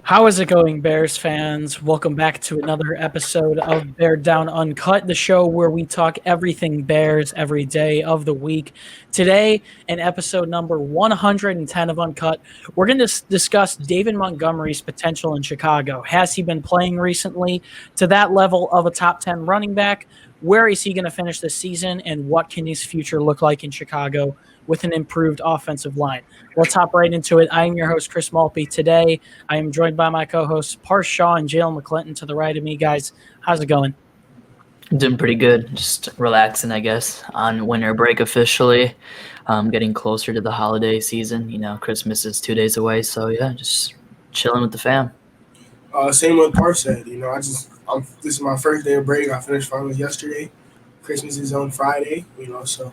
How is it going, Bears fans? Welcome back to another episode of Beared Down Uncut, the show where we talk everything Bears every day of the week. Today, in episode number 110 of Uncut, we're going to discuss David Montgomery's potential in Chicago. Has he been playing recently to that level of a top 10 running back? Where is he going to finish this season, and what can his future look like in Chicago with an improved offensive line? Let's hop right into it. I am your host, Chris Malpe. Today, I am joined by my co-hosts, Parth and Jaylen McClinton to the right of me. Guys, how's it going? Doing pretty good. Just relaxing, I guess, on winter break officially. Getting closer to the holiday season. You know, Christmas is 2 days away. So, yeah, just chilling with the fam. Same what Parth said. You know, this is my first day of break. I finished finals yesterday. Christmas is on Friday, so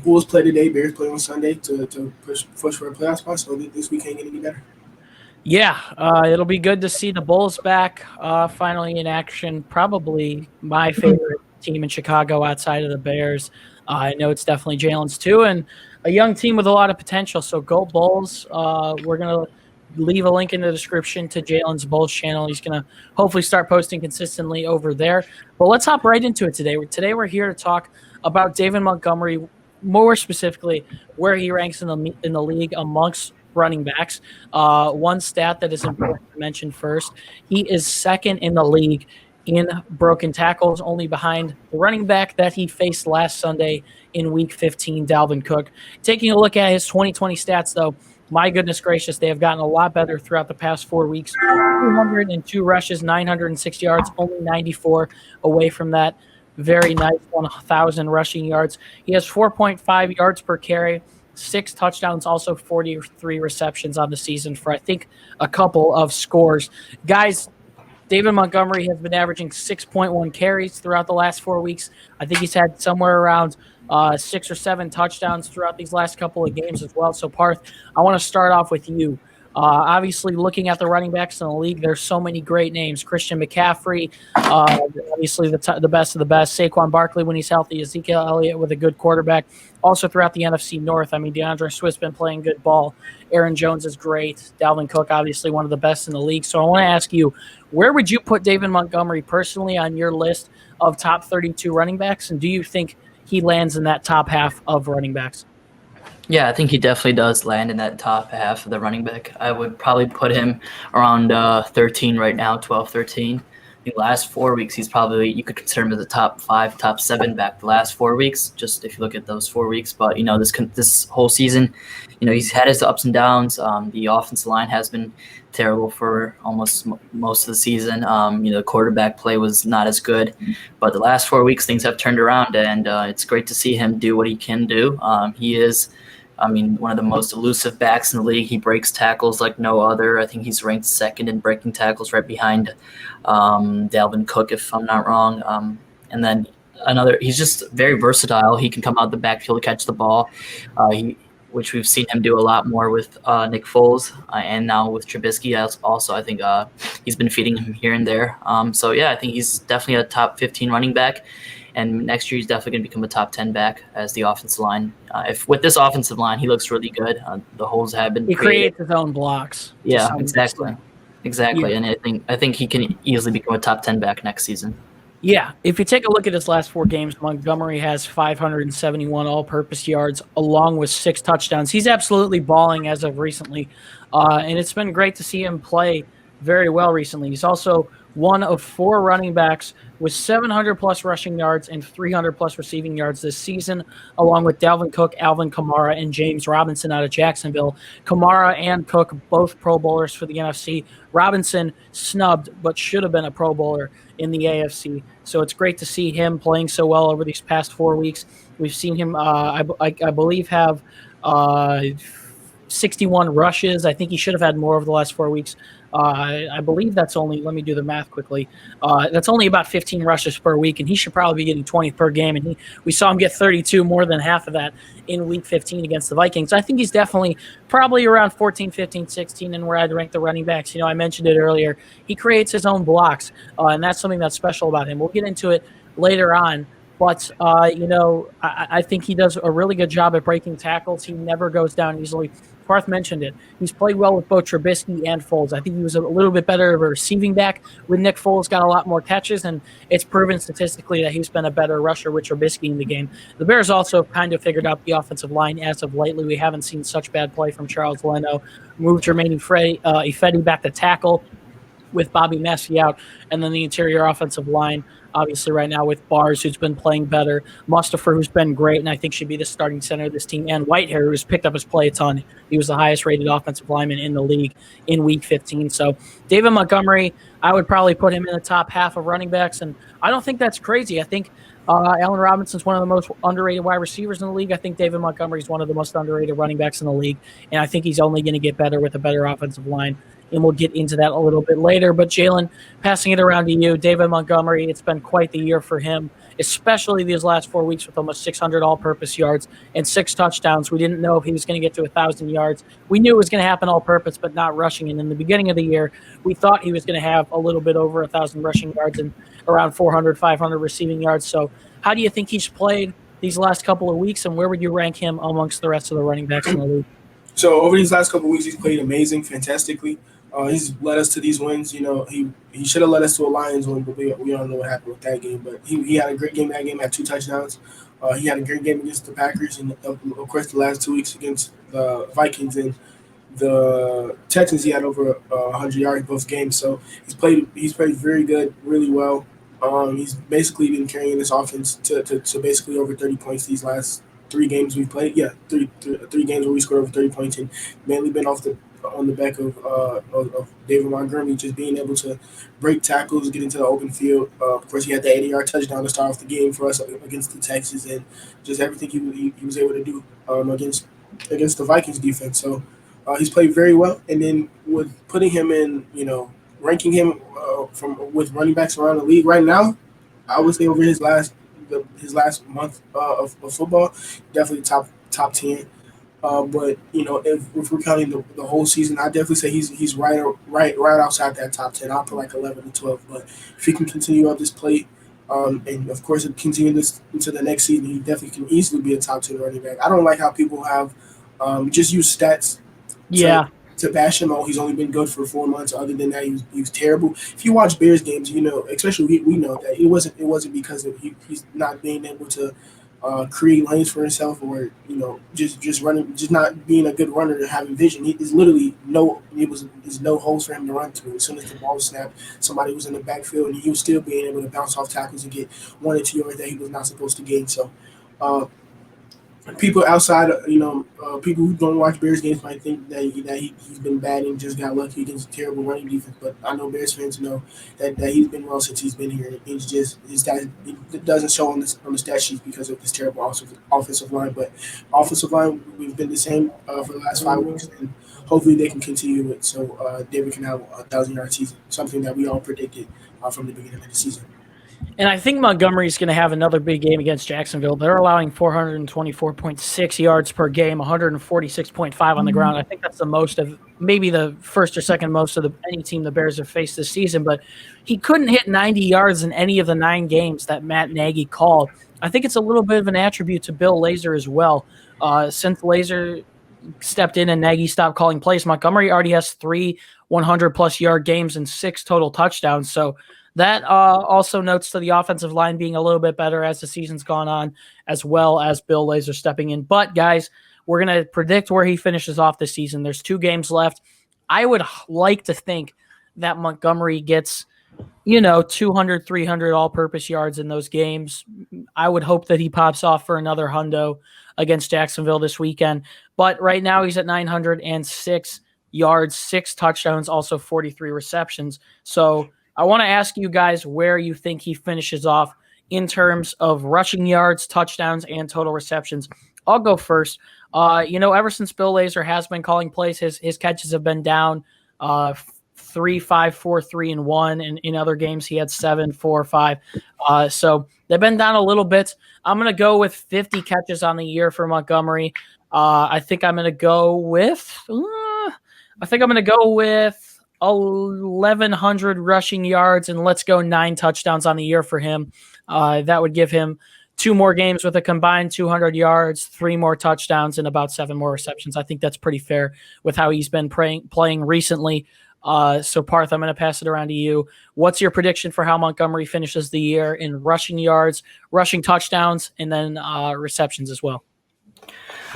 Bulls play today, Bears play on Sunday to push for a playoff spot, so this week can't get any better. Yeah, it'll be good to see the Bulls back finally in action. Probably my favorite team in Chicago outside of the Bears. I know it's definitely Jaylen's too, and a young team with a lot of potential, so go Bulls. We're going to leave a link in the description to Jaylen's Bulls channel. He's going to hopefully start posting consistently over there. But let's hop right into it today. Today we're here to talk about David Montgomery, more specifically where he ranks in the league amongst running backs. One stat that is important to mention first, he is second in the league in broken tackles, only behind the running back that he faced last Sunday in Week 15, Dalvin Cook. Taking a look at his 2020 stats, though, my goodness gracious, they have gotten a lot better throughout the past 4 weeks. 202 rushes, 906 yards, only 94 away from that very nice 1,000 rushing yards. He has 4.5 yards per carry, 6 touchdowns, also 43 receptions on the season for, I think, a couple of scores. Guys, David Montgomery has been averaging 6.1 carries throughout the last 4 weeks. I think he's had somewhere around 6 or 7 touchdowns throughout these last couple of games as well. So, Parth, I want to start off with you. Obviously, looking at the running backs in the league, there's so many great names. Christian McCaffrey, obviously the best of the best. Saquon Barkley when he's healthy. Ezekiel Elliott with a good quarterback. Also throughout the NFC North, I mean, DeAndre Swift's been playing good ball. Aaron Jones is great. Dalvin Cook, obviously one of the best in the league. So I want to ask you, where would you put David Montgomery personally on your list of top 32 running backs? And do you think he lands in that top half of running backs? Yeah, I think he definitely does land in that top half of the running back. I would probably put him around 13 right now, 12, 13. The last 4 weeks, he's probably, you could consider him as a top 5, top 7 back the last 4 weeks, just if you look at those 4 weeks. But, this whole season, he's had his ups and downs. The offensive line has been terrible for almost most of the season. The quarterback play was not as good. But the last 4 weeks, things have turned around, and it's great to see him do what he can do. He is one of the most elusive backs in the league. He breaks tackles like no other. I think he's ranked second in breaking tackles, right behind Dalvin Cook, if I'm not wrong. And then he's just very versatile. He can come out the backfield to catch the ball, which we've seen him do a lot more with Nick Foles and now with Trubisky. Also, I think he's been feeding him here and there. I think he's definitely a top 15 running back. And next year, he's definitely going to become a top 10 back as the offensive line. If with this offensive line, he looks really good. The holes have been created. He creates his own blocks. Yeah, exactly. Yeah. And I think he can easily become a top 10 back next season. Yeah, if you take a look at his last 4 games, Montgomery has 571 all-purpose yards along with 6 touchdowns. He's absolutely balling as of recently, and it's been great to see him play very well recently. He's also one of 4 running backs with 700-plus rushing yards and 300-plus receiving yards this season, along with Dalvin Cook, Alvin Kamara, and James Robinson out of Jacksonville. Kamara and Cook, both Pro Bowlers for the NFC. Robinson snubbed, but should have been a Pro Bowler in the AFC. So it's great to see him playing so well over these past 4 weeks. We've seen him, I believe, have 61 rushes. I think he should have had more over the last 4 weeks. I believe that's only, let me do the math quickly, that's only about 15 rushes per week, and he should probably be getting 20 per game. And we saw him get 32, more than half of that in Week 15 against the Vikings. I think he's definitely probably around 14, 15, 16, and where I'd rank the running backs. I mentioned it earlier. He creates his own blocks, and that's something that's special about him. We'll get into it later on. But, I think he does a really good job at breaking tackles. He never goes down easily. Parth mentioned it. He's played well with both Trubisky and Foles. I think he was a little bit better of a receiving back with Nick Foles, got a lot more catches, and it's proven statistically that he's been a better rusher with Trubisky in the game. The Bears also kind of figured out the offensive line as of lately. We haven't seen such bad play from Charles Leno. Moved Jermaine Ifedi back to tackle with Bobby Massey out, and then the interior offensive line, obviously right now with Bars, who's been playing better, Mustafa, who's been great, and I think should be the starting center of this team, and Whitehair, who's picked up his play a ton. He was the highest-rated offensive lineman in the league in Week 15. So David Montgomery, I would probably put him in the top half of running backs, and I don't think that's crazy. I think Allen Robinson's one of the most underrated wide receivers in the league. I think David Montgomery is one of the most underrated running backs in the league, and I think he's only going to get better with a better offensive line. And we'll get into that a little bit later. But Jaylen, passing it around to you, David Montgomery, it's been quite the year for him, especially these last 4 weeks with almost 600 all-purpose yards and 6 touchdowns. We didn't know if he was going to get to 1,000 yards. We knew it was going to happen all-purpose, but not rushing. And in the beginning of the year, we thought he was going to have a little bit over 1,000 rushing yards and around 400, 500 receiving yards. So how do you think he's played these last couple of weeks, and where would you rank him amongst the rest of the running backs in the league? So over these last couple of weeks, he's played amazing, fantastically. He's led us to these wins. He should have led us to a Lions win, but we don't know what happened with that game. But he had a great game that game, had 2 touchdowns. He had a great game against the Packers, and of course the last 2 weeks against the Vikings and the Texans, he had over 100 yards both games. So he's played very good, really well. He's basically been carrying this offense to basically over 30 points these last 3 games we've played. Yeah, three games where we scored over 30 points, and mainly been on the back of David Montgomery, just being able to break tackles, get into the open field. Of course, he had the 80-yard touchdown to start off the game for us against the Texans, and just everything he was able to do against the Vikings defense. So he's played very well. And then with putting him in, ranking him with running backs around the league right now, I would say over his last month of football, definitely top 10. But if we're counting the whole season, I definitely say he's right outside that top 10. I'll put like 11 to 12. But if he can continue up this play, and of course continue this into the next season, he definitely can easily be a top 10 running back. I don't like how people have just used stats. To bash him. He's only been good for 4 months. Other than that, he was terrible. If you watch Bears games, especially we know that it wasn't because of he's not being able to create lanes for himself, or just running, just not being a good runner to having vision. There's literally no holes for him to run to. As soon as the ball was snapped, somebody was in the backfield, and he was still being able to bounce off tackles and get 1 or 2 yards that he was not supposed to gain. So. People outside, people who don't watch Bears games might think that he's been bad and just got lucky against a terrible running defense. But I know Bears fans know that he's been well since he's been here. It's just it doesn't show on the stat sheet because of this terrible offensive line. But offensive line, we've been the same for the last 5 weeks, and hopefully they can continue it so David can have a 1,000-yard season, something that we all predicted from the beginning of the season. And I think Montgomery's going to have another big game against Jacksonville. They're allowing 424.6 yards per game, 146.5 on the ground. I think that's the most of maybe the first or second most of any team the Bears have faced this season. But he couldn't hit 90 yards in any of the 9 games that Matt Nagy called. I think it's a little bit of an attribute to Bill Lazor as well. Since Lazor stepped in and Nagy stopped calling plays, Montgomery already has 3 100-plus yard games and 6 total touchdowns. So that also notes to the offensive line being a little bit better as the season's gone on, as well as Bill Lazor stepping in. But, guys, we're going to predict where he finishes off this season. There's 2 games left. I would like to think that Montgomery gets, 200, 300 all-purpose yards in those games. I would hope that he pops off for another hundo against Jacksonville this weekend. But right now he's at 906 yards, 6 touchdowns, also 43 receptions. So I want to ask you guys where you think he finishes off in terms of rushing yards, touchdowns, and total receptions. I'll go first. Ever since Bill Lazor has been calling plays, his catches have been down 3, 5, 4, 3, and 1. And in other games, he had 7, 4, 5. So they've been down a little bit. I'm going to go with 50 catches on the year for Montgomery. I think I'm going to go with 1,100 rushing yards, and let's go 9 touchdowns on the year for him. That would give him 2 more games with a combined 200 yards, 3 more touchdowns, and about 7 more receptions. I think that's pretty fair with how he's been playing recently. So, Parth, I'm going to pass it around to you. What's your prediction for how Montgomery finishes the year in rushing yards, rushing touchdowns, and then receptions as well?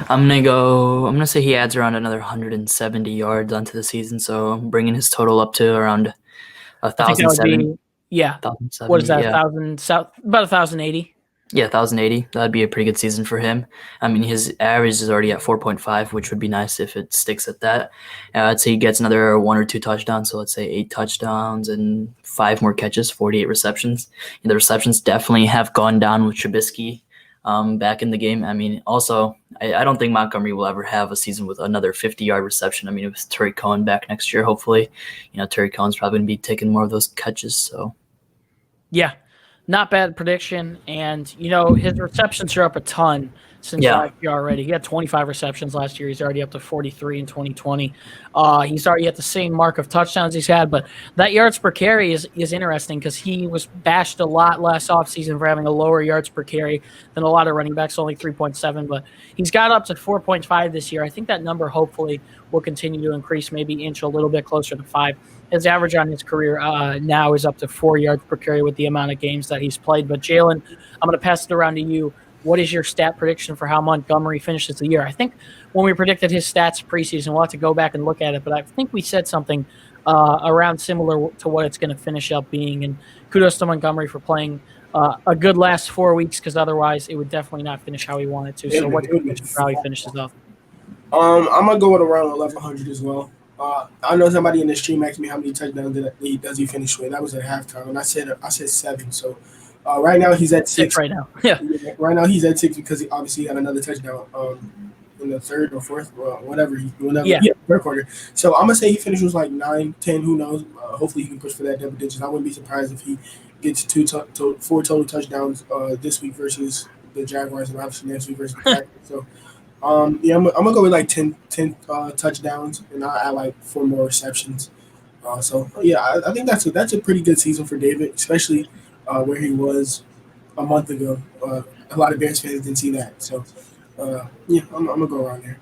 I'm gonna say he adds around another 170 yards onto the season, so bringing his total up to around 1,070. Yeah. 1,070, What is that? yeah. 1,000, about 1,080. Yeah, 1,080. That'd be a pretty good season for him. I mean, his average is already at 4.5, which would be nice if it sticks at that. I'd say he gets another 1 or 2 touchdowns. So let's say 8 touchdowns and 5 more catches, 48 receptions. And the receptions definitely have gone down with Trubisky back in the game. I mean, also, I don't think Montgomery will ever have a season with another 50-yard reception. I mean, it was Terry Cohen back next year, hopefully. Terry Cohen's probably going to be taking more of those catches. So, yeah. Not bad prediction, and his receptions are up a ton since last year already. He had 25 receptions last year. He's already up to 43 in 2020. He's already at the same mark of touchdowns he's had, but that yards per carry is interesting because he was bashed a lot last offseason for having a lower yards per carry than a lot of running backs, only 3.7, but he's got up to 4.5 this year. I think that number hopefully will continue to increase, maybe inch a little bit closer to 5. His average on his career now is up to 4 yards per carry with the amount of games that he's played. But, Jaylen, I'm going to pass it around to you. What is your stat prediction for how Montgomery finishes the year? I think when we predicted his stats preseason, we'll have to go back and look at it, but I think we said something around similar to what it's going to finish up being. And kudos to Montgomery for playing a good last 4 weeks, because otherwise it would definitely not finish how he wanted to. So what's your prediction for how he finishes off? I'm going to go with around 1,100 as well. I know somebody in the stream asked me how many touchdowns does he finish with. That was at halftime, and I said 7. So right now he's at 6. Right now, yeah. Right now he's at 6 because he obviously had another touchdown in the third or fourth, third quarter. So I'm gonna say he finishes like 9, 10. Who knows? Hopefully he can push for that double digits. I wouldn't be surprised if he gets 4 total touchdowns this week versus the Jaguars, and obviously next week versus the Packers. So. I'm gonna go with like 10 touchdowns, and I'll add like 4 more receptions. I think that's a pretty good season for David, especially where he was a month ago. A lot of Bears fans didn't see that, so I'm gonna go around there.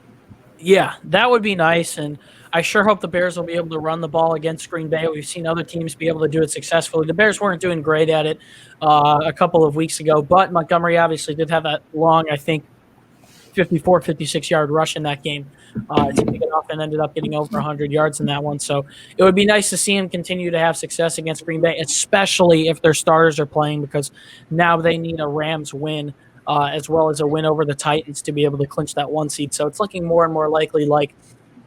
Yeah, that would be nice, and I sure hope the Bears will be able to run the ball against Green Bay. We've seen other teams be able to do it successfully. The Bears weren't doing great at it a couple of weeks ago, but Montgomery obviously did have that long, I think, 54, 56-yard rush in that game to pick it off, and ended up getting over 100 yards in that one. So it would be nice to see him continue to have success against Green Bay, especially if their starters are playing, because now they need a Rams win as well as a win over the Titans to be able to clinch that 1 seed. So it's looking more and more likely like,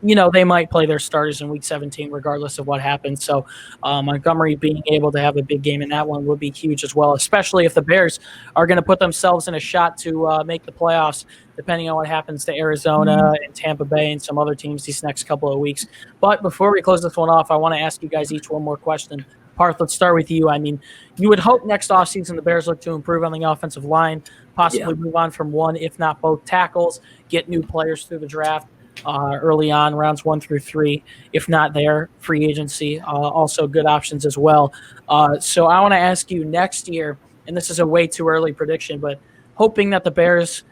they might play their starters in Week 17 regardless of what happens. So Montgomery being able to have a big game in that one would be huge as well, especially if the Bears are going to put themselves in a shot to make the playoffs, depending on what happens to Arizona and Tampa Bay and some other teams these next couple of weeks. But before we close this one off, I want to ask you guys each one more question. Parth, let's start with you. I mean, you would hope next offseason the Bears look to improve on the offensive line, possibly move on from one, if not both tackles, get new players through the draft. Early on, rounds 1 through 3, if not there, free agency, also good options as well. So I want to ask you next year, and this is a way too early prediction, but hoping that the Bears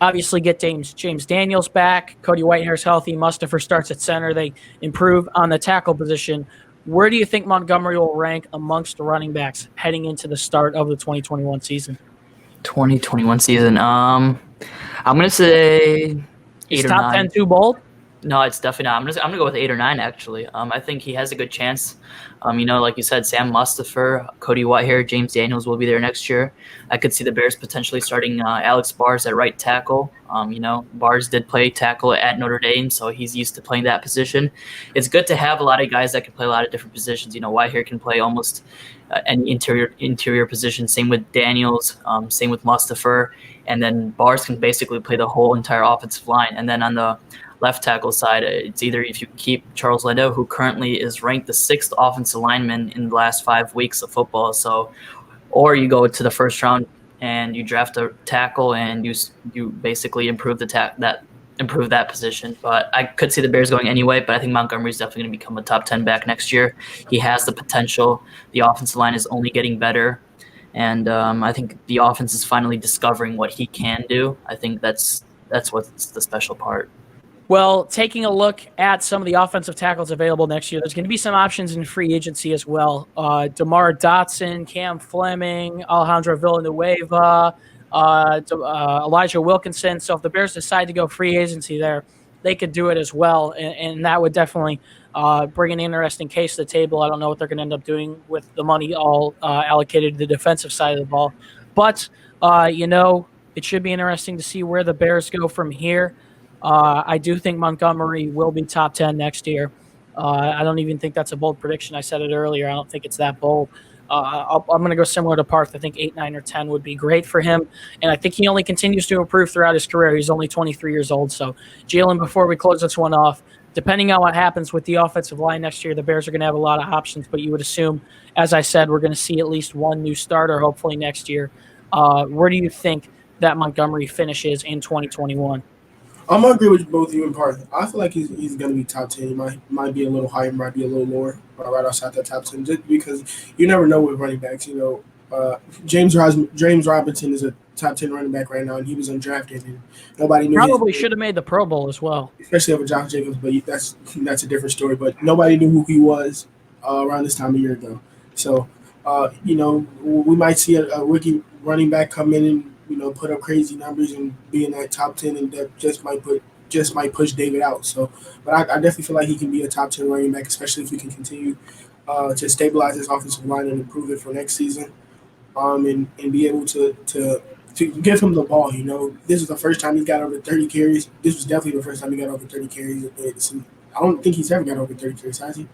obviously get James Daniels back, Cody Whitehair's healthy, Mustafa starts at center, they improve on the tackle position. Where do you think Montgomery will rank amongst the running backs heading into the start of the 2021 season? 2021 season. I'm gonna say. Is top 10 too bold? No, it's definitely not. I'm gonna go with 8 or 9 actually. I think he has a good chance. Like you said, Sam Mustafa, Cody Whitehair, James Daniels will be there next year. I could see the Bears potentially starting Alex Bars at right tackle. Bars did play tackle at Notre Dame, so he's used to playing that position. It's good to have a lot of guys that can play a lot of different positions. Whitehair can play almost any interior position. Same with Daniels. Same with Mustafa. And then Bars can basically play the whole entire offensive line. And then on the left tackle side, it's either if you keep Charles Leno, who currently is ranked the 6th offensive lineman in the last 5 weeks of football, or you go to the first round and you draft a tackle and you basically improve that position. But I could see the Bears going anyway, but I think Montgomery is definitely going to become a top 10 back next year. He has the potential. The offensive line is only getting better. And I think the offense is finally discovering what he can do. I think that's what's the special part. Well, taking a look at some of the offensive tackles available next year, there's going to be some options in free agency as well. DeMar Dotson, Cam Fleming, Alejandro Villanueva, Elijah Wilkinson. So if the Bears decide to go free agency there, they could do it as well. And that would definitely bring an interesting case to the table. I don't know what they're going to end up doing with the money all allocated to the defensive side of the ball. But, it should be interesting to see where the Bears go from here. I do think Montgomery will be top 10 next year. I don't even think that's a bold prediction. I said it earlier. I don't think it's that bold. I'm going to go similar to Parth. I think 8, 9, or 10 would be great for him. And I think he only continues to improve throughout his career. He's only 23 years old. So, Jaylen, before we close this one off, depending on what happens with the offensive line next year, the Bears are going to have a lot of options. But you would assume, as I said, we're going to see at least one new starter hopefully next year. Where do you think that Montgomery finishes in 2021? I'm gonna agree with both you and Parth. I feel like he's gonna be top 10. He might be a little higher, might be a little lower, right outside the top 10. Just because you never know with running backs. James Robinson is a top 10 running back right now, and he was undrafted, and nobody knew. Probably should have made the Pro Bowl as well, especially over Josh Jacobs. But that's a different story. But nobody knew who he was around this time a year ago. So we might see a rookie running back come in and put up crazy numbers and be in that top 10, and that just might push David out. So, but I definitely feel like he can be a top 10 running back, especially if we can continue to stabilize his offensive line and improve it for next season, and be able to give him the ball. This is the first time he got over 30 carries. This was definitely the first time he got over 30 carries. I don't think he's ever got over 30 carries, has he?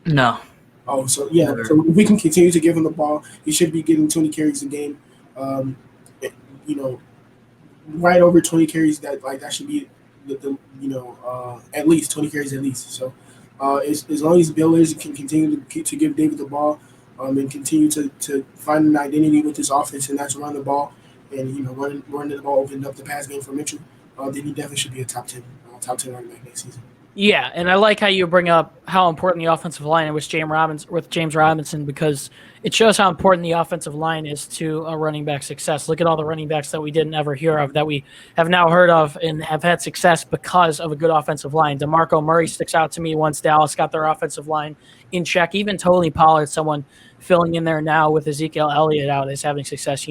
No. Oh, so yeah. So if we can continue to give him the ball, he should be getting 20 carries a game. Right over 20 carries. That should be at least 20 carries at least. So as long as Bill can continue to give David the ball, and continue to find an identity with his offense, and that's run the ball, and running the ball, opening up the pass game for Mitchell, then he definitely should be a top 10 running back next season. Yeah, and I like how you bring up how important the offensive line is with James Robinson, because it shows how important the offensive line is to a running back success. Look at all the running backs that we didn't ever hear of that we have now heard of and have had success because of a good offensive line. DeMarco Murray sticks out to me once Dallas got their offensive line in check. Even Tony Pollard, someone filling in there now with Ezekiel Elliott out, is having success.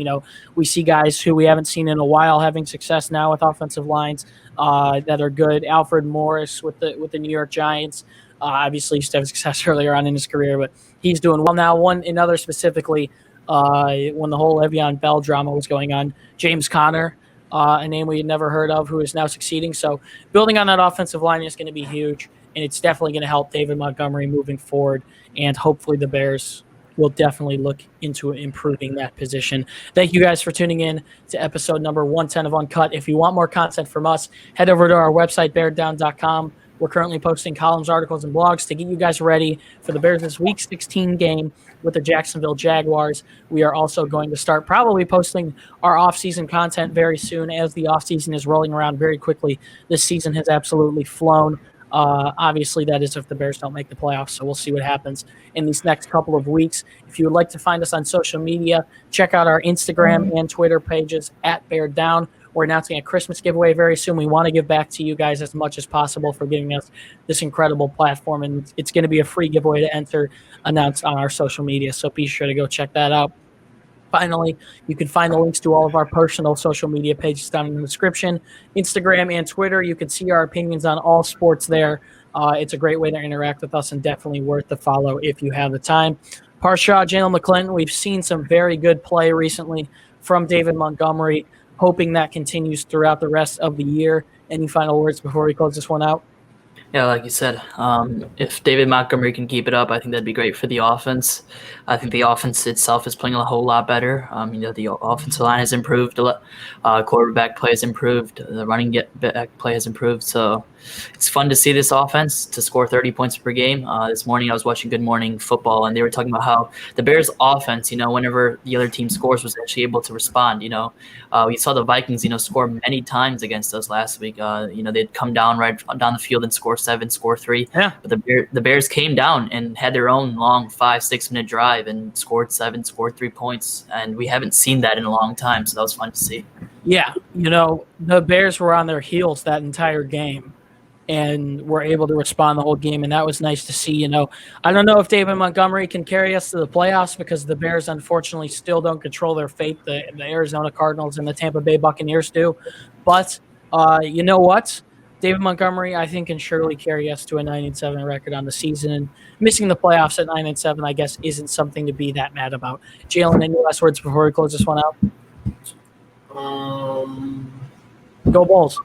We see guys who we haven't seen in a while having success now with offensive lines that are good. Alfred Morris with the New York Giants. Obviously, used to have success earlier on in his career, but he's doing well now. Another specifically, when the whole Le'Veon Bell drama was going on, James Conner, a name we had never heard of, who is now succeeding. So building on that offensive line is going to be huge, and it's definitely going to help David Montgomery moving forward, and hopefully the Bears will definitely look into improving that position. Thank you guys for tuning in to episode number 110 of Uncut. If you want more content from us, head over to our website, bearddown.com. We're currently posting columns, articles, and blogs to get you guys ready for the Bears' Week 16 game with the Jacksonville Jaguars. We are also going to start probably posting our off-season content very soon, as the off-season is rolling around very quickly. This season has absolutely flown. Obviously, that is if the Bears don't make the playoffs, so we'll see what happens in these next couple of weeks. If you would like to find us on social media, check out our Instagram and Twitter pages at Beared Down. We're announcing a Christmas giveaway very soon. We want to give back to you guys as much as possible for giving us this incredible platform, and it's going to be a free giveaway to enter, announced on our social media, so be sure to go check that out. Finally, you can find the links to all of our personal social media pages down in the description. Instagram and Twitter, you can see our opinions on all sports there. It's a great way to interact with us, and definitely worth the follow if you have the time. Parth, Jaylen McClinton, we've seen some very good play recently from David Montgomery, hoping that continues throughout the rest of the year. Any final words before we close this one out? Yeah, like you said, if David Montgomery can keep it up, I think that'd be great for the offense. I think the offense itself is playing a whole lot better. The offensive line has improved, quarterback play has improved, the running back play has improved. So it's fun to see this offense to score 30 points per game. This morning I was watching Good Morning Football, and they were talking about how the Bears' offense, whenever the other team scores, was actually able to respond. We saw the Vikings, score many times against us last week. They'd come down right down the field and score 7, score 3. Yeah. But the Bears came down and had their own long 5-6 minute drive and scored 7, scored 3 points. And we haven't seen that in a long time. So that was fun to see. Yeah. The Bears were on their heels that entire game and were able to respond the whole game. And that was nice to see. I don't know if David Montgomery can carry us to the playoffs because the Bears, unfortunately, still don't control their fate. The Arizona Cardinals and the Tampa Bay Buccaneers do. But you know what? David Montgomery, I think, can surely carry us to a 9-7 record on the season. And missing the playoffs at 9-7, I guess, isn't something to be that mad about. Jaylen, any last words before we close this one out? Go Bulls.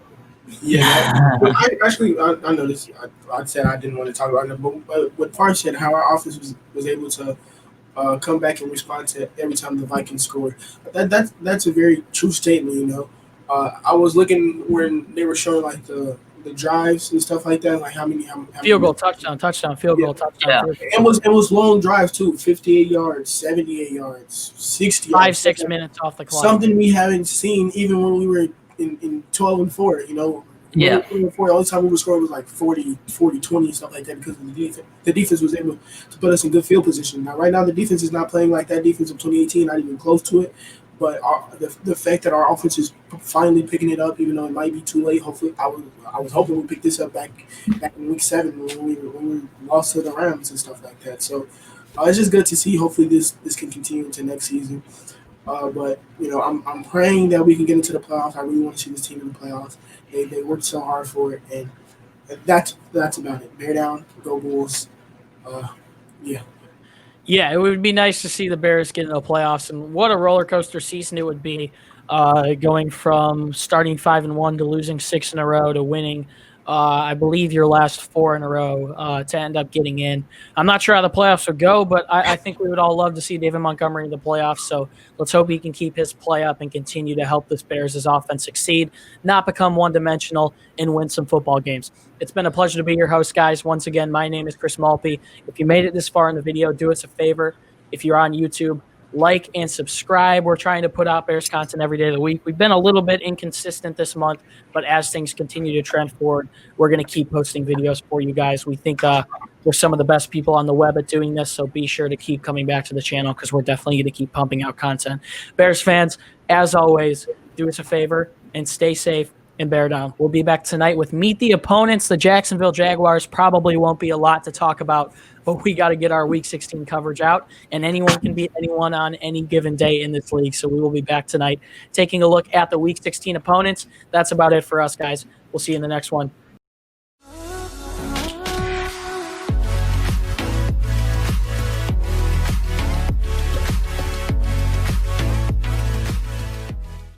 Yeah, I noticed. I said I didn't want to talk about it, but what Parth said, how our offense was able to come back and respond to every time the Vikings scored. That's a very true statement. I was looking when they were showing like the drives and stuff like that, like how many field goal, touchdown, field goal, touchdown. Yeah. Field goal. It was long drives too, 58 yards, 78 yards, 60 yards. 5-6 minutes off the clock. Something we haven't seen even when we were in 12-4. Yeah. 12-4, the only time we were scoring was like 40, 20, stuff like that because of the defense. The defense was able to put us in good field position. Now, right now, the defense is not playing like that defense of 2018, not even close to it. But the fact that our offense is finally picking it up, even though it might be too late. Hopefully, I was hoping we pick this up back in week 7 when we lost to the Rams and stuff like that. So it's just good to see. Hopefully, this can continue into next season. But I'm praying that we can get into the playoffs. I really want to see this team in the playoffs. They worked so hard for it, and that's about it. Bear down, go Bulls. Yeah, it would be nice to see the Bears get into the playoffs, and what a roller coaster season it would be, going from starting 5-1 to losing 6 in a row to winning, I believe, your last 4 in a row to end up getting in. I'm not sure how the playoffs would go, but I think we would all love to see David Montgomery in the playoffs. So let's hope he can keep his play up and continue to help this Bears' offense succeed, not become one-dimensional, and win some football games. It's been a pleasure to be your host, guys. Once again, my name is Chris Malpe. If you made it this far in the video, do us a favor. If you're on YouTube, like and subscribe. We're trying to put out Bears content every day of the week. We've been a little bit inconsistent this month, but as things continue to trend forward, we're going to keep posting videos for you guys. We think we're some of the best people on the web at doing this, so be sure to keep coming back to the channel because we're definitely going to keep pumping out content. Bears fans, as always, do us a favor and stay safe and bear down. We'll be back tonight with Meet the Opponents. The Jacksonville Jaguars probably won't be a lot to talk about, but we got to get our Week 16 coverage out, and anyone can beat anyone on any given day in this league. So we will be back tonight taking a look at the Week 16 opponents. That's about it for us, guys. We'll see you in the next one.